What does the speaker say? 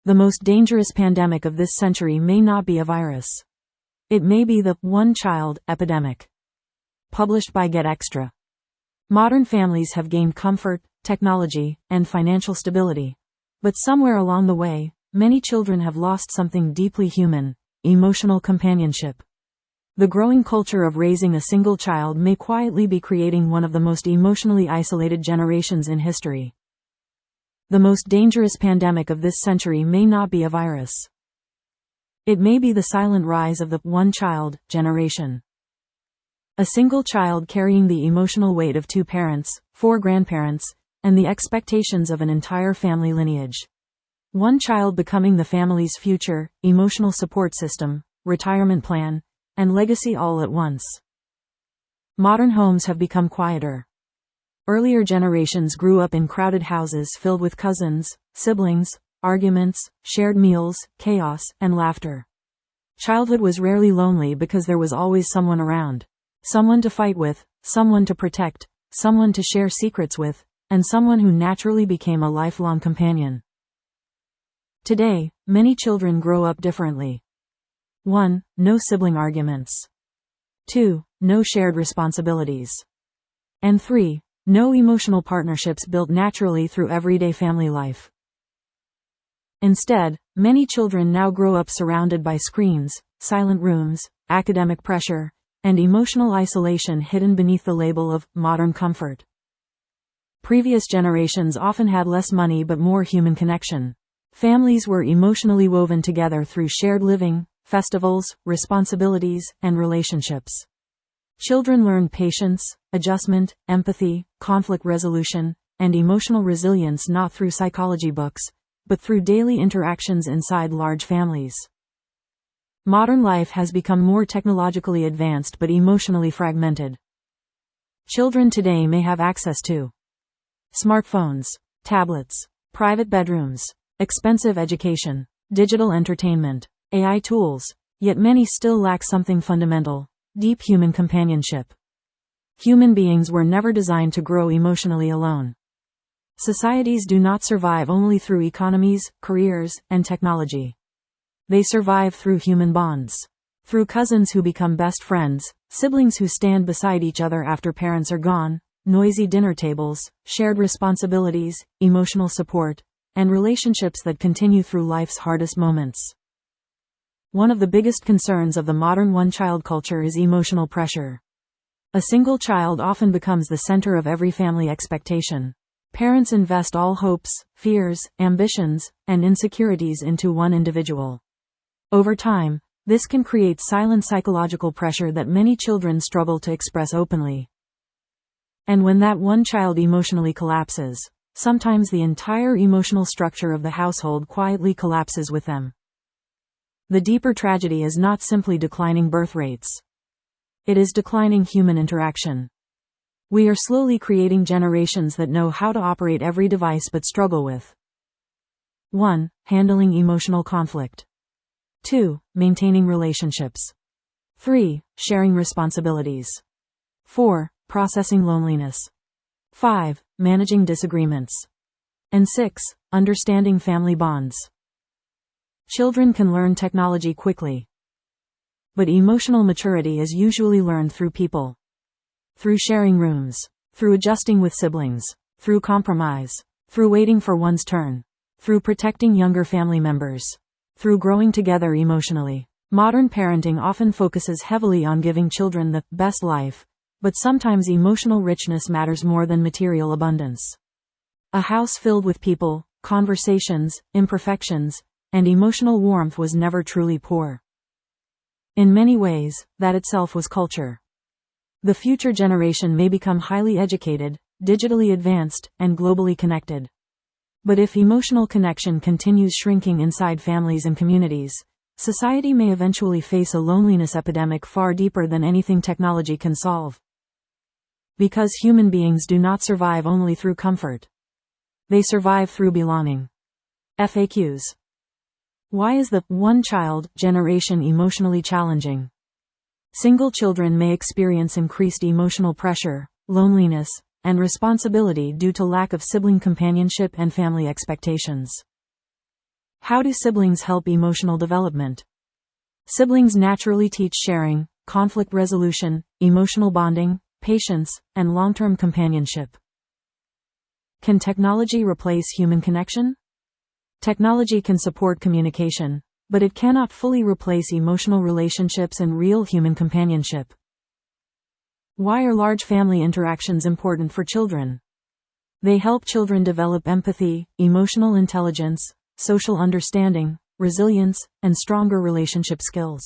The most dangerous pandemic of this century may not be a virus. It may be the one-child epidemic. Published by Get Extra. Modern families have gained comfort, technology, and financial stability. But somewhere along the way, many children have lost something deeply human: emotional companionship. The growing culture of raising a single child may quietly be creating one of the most emotionally isolated generations in history. The most dangerous pandemic of this century may not be a virus. It may be the silent rise of the one-child generation. A single child carrying the emotional weight of 2 parents, 4 grandparents, and the expectations of an entire family lineage. One child becoming the family's future, emotional support system, retirement plan, and legacy all at once. Modern homes have become quieter. Earlier generations grew up in crowded houses filled with cousins, siblings, arguments, shared meals, chaos, and laughter. Childhood was rarely lonely because there was always someone around. Someone to fight with, someone to protect, someone to share secrets with, and someone who naturally became a lifelong companion. Today, many children grow up differently. 1. No sibling arguments. 2. No shared responsibilities. And 3. No emotional partnerships built naturally through everyday family life. Instead, many children now grow up surrounded by screens, silent rooms, academic pressure, and emotional isolation hidden beneath the label of modern comfort. Previous generations often had less money but more human connection. Families were emotionally woven together through shared living, festivals, responsibilities, and relationships. Children learned patience, adjustment, empathy, conflict resolution, and emotional resilience not through psychology books, but through daily interactions inside large families. Modern life has become more technologically advanced but emotionally fragmented. Children today may have access to smartphones, tablets, private bedrooms, expensive education, digital entertainment, AI tools, yet many still lack something fundamental: deep human companionship. Human beings were never designed to grow emotionally alone. Societies do not survive only through economies, careers, and technology. They survive through human bonds. Through cousins who become best friends, siblings who stand beside each other after parents are gone, noisy dinner tables, shared responsibilities, emotional support, and relationships that continue through life's hardest moments. One of the biggest concerns of the modern one-child culture is emotional pressure. A single child often becomes the center of every family expectation. Parents invest all hopes, fears, ambitions, and insecurities into one individual. Over time, this can create silent psychological pressure that many children struggle to express openly. And when that one child emotionally collapses, sometimes the entire emotional structure of the household quietly collapses with them. The deeper tragedy is not simply declining birth rates. It is declining human interaction. We are slowly creating generations that know how to operate every device but struggle with 1. Handling emotional conflict. 2. Maintaining relationships. 3. Sharing responsibilities. 4. Processing loneliness. 5. Managing disagreements. And 6. Understanding family bonds. Children can learn technology quickly. But emotional maturity is usually learned through people. Through sharing rooms. Through adjusting with siblings. Through compromise. Through waiting for one's turn. Through protecting younger family members. Through growing together emotionally. Modern parenting often focuses heavily on giving children the best life, but sometimes emotional richness matters more than material abundance. A house filled with people, conversations, imperfections, and emotional warmth was never truly poor. In many ways, that itself was culture. The future generation may become highly educated, digitally advanced, and globally connected. But if emotional connection continues shrinking inside families and communities, society may eventually face a loneliness epidemic far deeper than anything technology can solve. Because human beings do not survive only through comfort. They survive through belonging. FAQs. Why is the one-child generation emotionally challenging? Single children may experience increased emotional pressure, loneliness, and responsibility due to lack of sibling companionship and family expectations. How do siblings help emotional development? Siblings naturally teach sharing, conflict resolution, emotional bonding, patience, and long-term companionship. Can technology replace human connection? Technology can support communication, but it cannot fully replace emotional relationships and real human companionship. Why are large family interactions important for children? They help children develop empathy, emotional intelligence, social understanding, resilience, and stronger relationship skills.